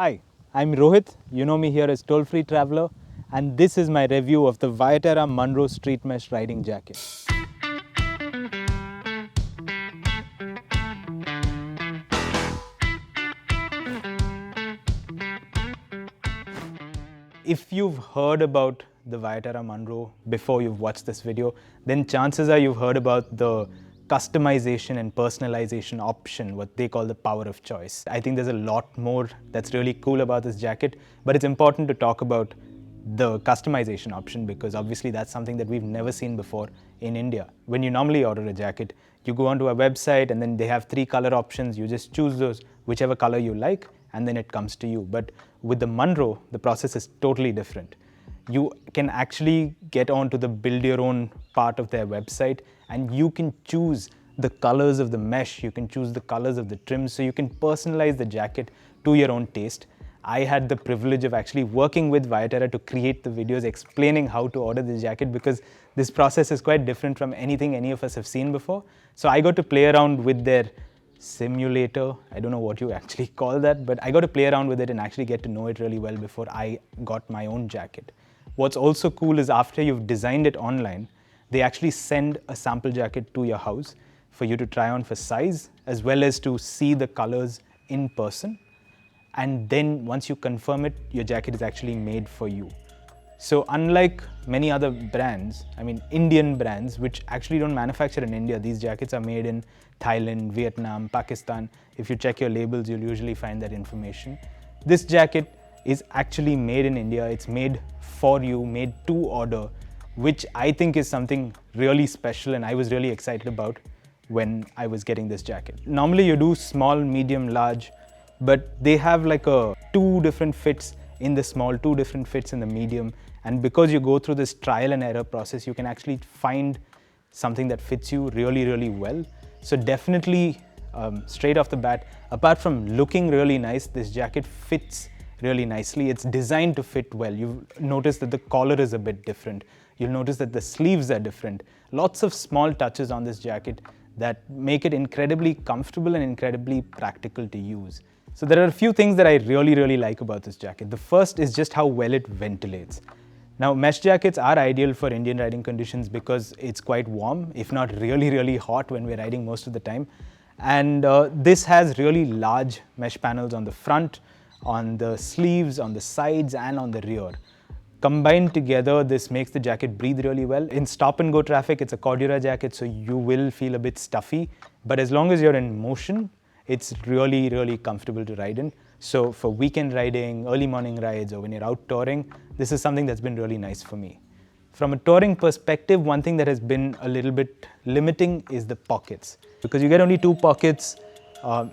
Hi, I'm Rohit. You know me here as Toll Free Traveler, and this is my review of the Viterra Munro Street Mesh Riding Jacket. If you've heard about the Viterra Munro before you've watched this video, then chances are you've heard about the customization and personalization option, what they call the power of choice. I think there's a lot more that's really cool about this jacket, but it's important to talk about the customization option because obviously that's something that we've never seen before in India. When you normally order a jacket, you go onto a website and then they have 3 color options. You just choose those, whichever color you like, and then it comes to you. But with the Munro, the process is totally different. You can actually get onto the build your own part of their website and you can choose the colors of the mesh, you can choose the colors of the trim, so you can personalize the jacket to your own taste. I had the privilege of actually working with Viterra to create the videos explaining how to order this jacket because this process is quite different from anything any of us have seen before. So I got to play around with their simulator. I don't know what you actually call that, but I got to play around with it and actually get to know it really well before I got my own jacket. What's also cool is after you've designed it online, they actually send a sample jacket to your house for you to try on for size as well as to see the colors in person. And then once you confirm it, your jacket is actually made for you. So unlike many other brands, I mean Indian brands, which actually don't manufacture in India, these jackets are made in Thailand, Vietnam, Pakistan. If you check your labels, you'll usually find that information. This jacket is actually made in India. It's made for you, made to order, which I think is something really special and I was really excited about when I was getting this jacket. Normally you do small, medium, large, but they have like 2 different fits in the small, 2 different fits in the medium. And because you go through this trial and error process, you can actually find something that fits you really, really well. So definitely, straight off the bat, apart from looking really nice, this jacket fits really nicely. It's designed to fit well. You'll notice that the collar is a bit different. You'll notice that the sleeves are different. Lots of small touches on this jacket that make it incredibly comfortable and incredibly practical to use. So there are a few things that I really, really like about this jacket. The first is just how well it ventilates. Now, mesh jackets are ideal for Indian riding conditions because it's quite warm, if not really, really hot when we're riding most of the time. And this has really large mesh panels on the front, on the sleeves, on the sides, and on the rear. Combined together, this makes the jacket breathe really well. In stop and go traffic, it's a Cordura jacket, so you will feel a bit stuffy. But as long as you're in motion, it's really, really comfortable to ride in. So for weekend riding, early morning rides, or when you're out touring, this is something that's been really nice for me. From a touring perspective, one thing that has been a little bit limiting is the pockets. Because you get only 2 pockets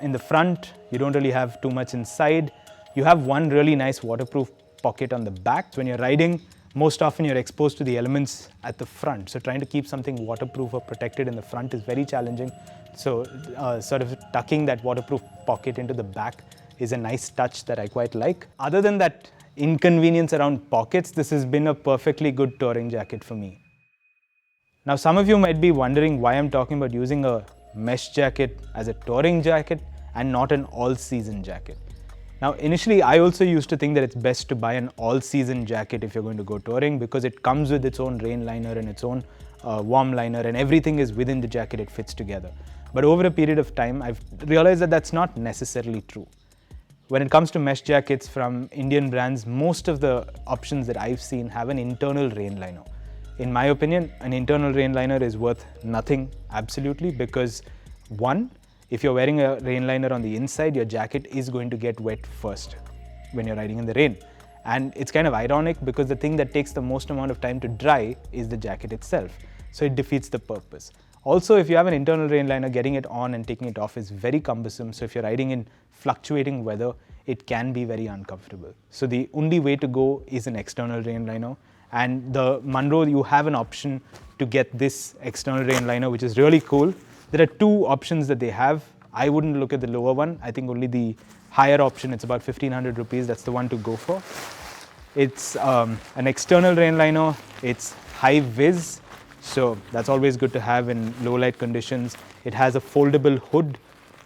in the front, you don't really have too much inside. You have one really nice waterproof pocket on the back. So when you're riding, most often you're exposed to the elements at the front. So trying to keep something waterproof or protected in the front is very challenging. So sort of tucking that waterproof pocket into the back is a nice touch that I quite like. Other than that inconvenience around pockets, this has been a perfectly good touring jacket for me. Now some of you might be wondering why I'm talking about using a mesh jacket as a touring jacket and not an all-season jacket. Now initially I also used to think that it's best to buy an all-season jacket if you're going to go touring because it comes with its own rain liner and its own warm liner and everything is within the jacket, it fits together. But over a period of time, I've realized that that's not necessarily true. When it comes to mesh jackets from Indian brands, most of the options that I've seen have an internal rain liner. In my opinion, an internal rain liner is worth nothing absolutely because one, if you're wearing a rain liner on the inside, your jacket is going to get wet first when you're riding in the rain. And it's kind of ironic because the thing that takes the most amount of time to dry is the jacket itself. So it defeats the purpose. Also, if you have an internal rain liner, getting it on and taking it off is very cumbersome. So if you're riding in fluctuating weather, it can be very uncomfortable. So the only way to go is an external rain liner. And the Munro, you have an option to get this external rain liner, which is really cool. There are 2 options that they have. I wouldn't look at the lower one. I think only the higher option, it's about 1500 rupees. That's the one to go for. It's an external rain liner. It's high vis. So that's always good to have in low light conditions. It has a foldable hood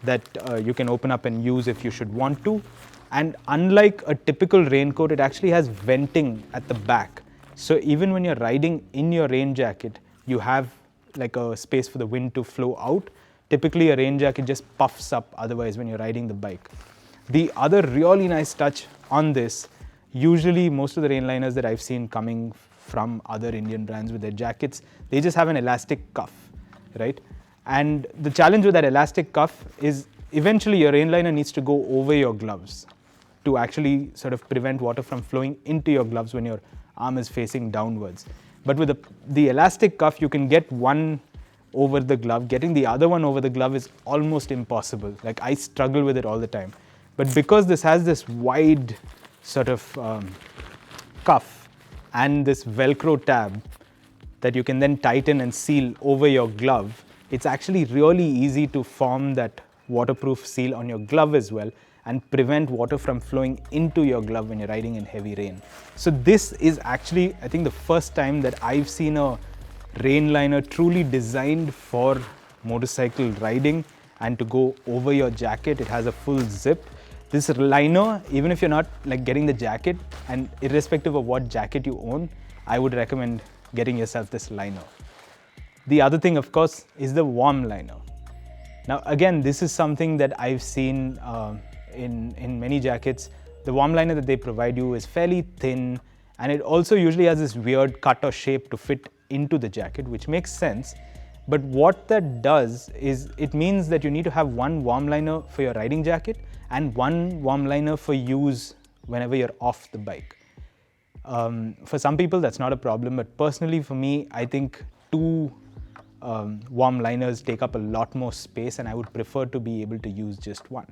that you can open up and use if you should want to. And unlike a typical raincoat, it actually has venting at the back. So even when you're riding in your rain jacket, you have like a space for the wind to flow out. Typically a rain jacket just puffs up otherwise when you're riding the bike. The other really nice touch on this, usually most of the rain liners that I've seen coming from other Indian brands with their jackets, they just have an elastic cuff, right? And the challenge with that elastic cuff is eventually your rain liner needs to go over your gloves to actually sort of prevent water from flowing into your gloves when your arm is facing downwards. But with the elastic cuff, you can get one over the glove. Getting the other one over the glove is almost impossible. Like, I struggle with it all the time. But because this has this wide sort of cuff and this Velcro tab that you can then tighten and seal over your glove, it's actually really easy to form that waterproof seal on your glove as well and prevent water from flowing into your glove when you're riding in heavy rain. So this is actually, I think, the first time that I've seen a rain liner truly designed for motorcycle riding and to go over your jacket. It has a full zip. This liner, even if you're not like getting the jacket, and irrespective of what jacket you own, I would recommend getting yourself this liner. The other thing, of course, is the warm liner. Now, again, this is something that I've seen in many jackets. The warm liner that they provide you is fairly thin, and it also usually has this weird cut or shape to fit into the jacket, which makes sense. But what that does is it means that you need to have one warm liner for your riding jacket and one warm liner for use whenever you're off the bike. For some people, that's not a problem, but personally for me, I think two warm liners take up a lot more space, and I would prefer to be able to use just one.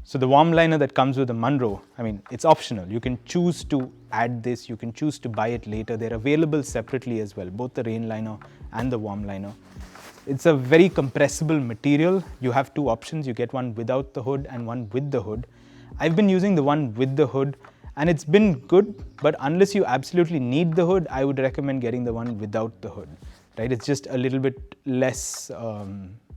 So the warm liner that comes with the Munro, I mean, it's optional. You can choose to add this, you can choose to buy it later. They're available separately as well, both the rain liner and the warm liner. It's a very compressible material. You have two options. You get one without the hood and one with the hood. I've been using the one with the hood, and it's been good, but unless you absolutely need the hood, I would recommend getting the one without the hood, right? It's just a little bit less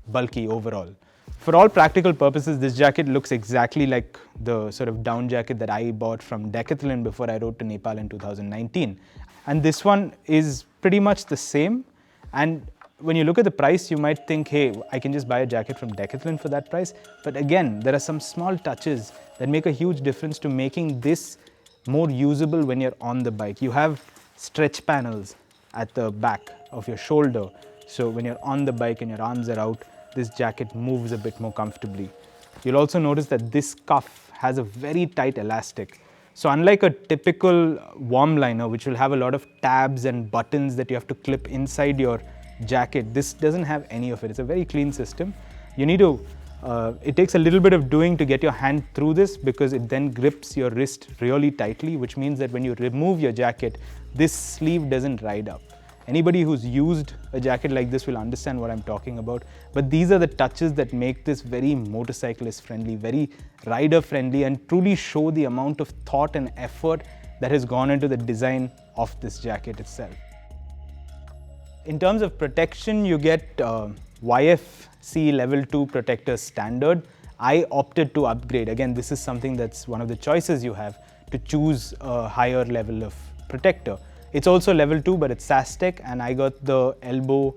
bulky overall. For all practical purposes, this jacket looks exactly like the sort of down jacket that I bought from Decathlon before I rode to Nepal in 2019. And this one is pretty much the same. And when you look at the price, you might think, hey, I can just buy a jacket from Decathlon for that price. But again, there are some small touches that make a huge difference to making this more usable when you're on the bike. You have stretch panels at the back of your shoulder. So when you're on the bike and your arms are out, this jacket moves a bit more comfortably. You'll also notice that this cuff has a very tight elastic. So unlike a typical warm liner, which will have a lot of tabs and buttons that you have to clip inside your jacket, this doesn't have any of it. It's a very clean system. You need to, it takes a little bit of doing to get your hand through this, because it then grips your wrist really tightly, which means that when you remove your jacket, this sleeve doesn't ride up. Anybody who's used a jacket like this will understand what I'm talking about. But these are the touches that make this very motorcyclist friendly, very rider friendly, and truly show the amount of thought and effort that has gone into the design of this jacket itself. In terms of protection, you get YFC Level 2 Protector Standard. I opted to upgrade. Again, this is something that's one of the choices you have to choose a higher level of protector. It's also level 2, but it's SASTEC, and I got the elbow,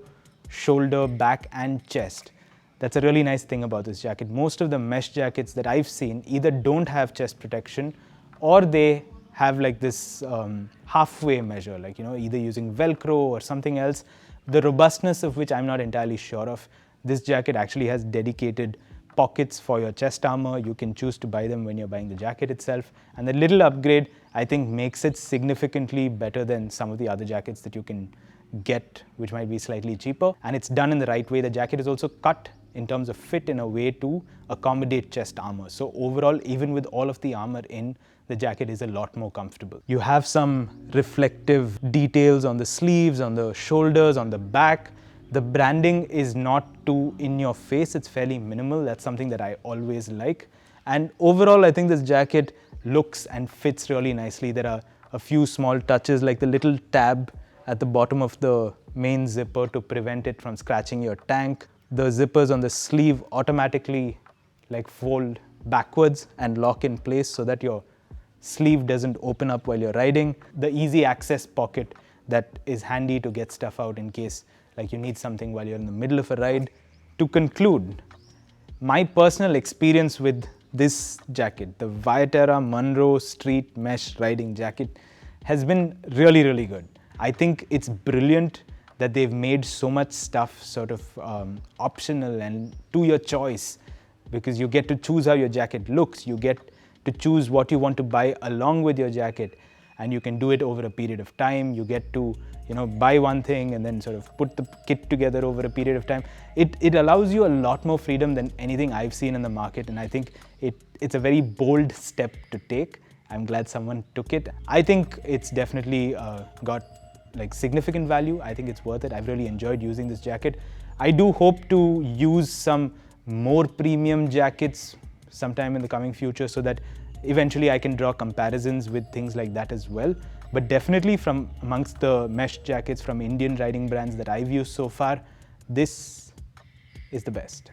shoulder, back, and chest. That's a really nice thing about this jacket. Most of the mesh jackets that I've seen either don't have chest protection, or they have like this halfway measure, like, you know, either using Velcro or something else, the robustness of which I'm not entirely sure of. This jacket actually has dedicated pockets for your chest armor. You can choose to buy them when you're buying the jacket itself. And the little upgrade, I think, makes it significantly better than some of the other jackets that you can get, which might be slightly cheaper. And it's done in the right way. The jacket is also cut in terms of fit in a way to accommodate chest armor. So overall, even with all of the armor in, the jacket is a lot more comfortable. You have some reflective details on the sleeves, on the shoulders, on the back. The branding is not too in your face, it's fairly minimal. That's something that I always like. And overall, I think this jacket looks and fits really nicely. There are a few small touches, like the little tab at the bottom of the main zipper to prevent it from scratching your tank. The zippers on the sleeve automatically like fold backwards and lock in place so that your sleeve doesn't open up while you're riding. The easy access pocket that is handy to get stuff out in case like you need something while you're in the middle of a ride. To conclude, my personal experience with this jacket, the Viterra Munro Street Mesh Riding Jacket, has been really, really good. I think it's brilliant that they've made so much stuff sort of optional and to your choice, because you get to choose how your jacket looks, you get to choose what you want to buy along with your jacket, and you can do it over a period of time. You get to buy one thing and then sort of put the kit together over a period of time. It allows you a lot more freedom than anything I've seen in the market, and I think it's a very bold step to take. I'm glad someone took it. I think it's definitely got like significant value. I think it's worth it. I've really enjoyed using this jacket. I do hope to use some more premium jackets sometime in the coming future so that eventually I can draw comparisons with things like that as well. But definitely from amongst the mesh jackets from Indian riding brands that I've used so far, this is the best.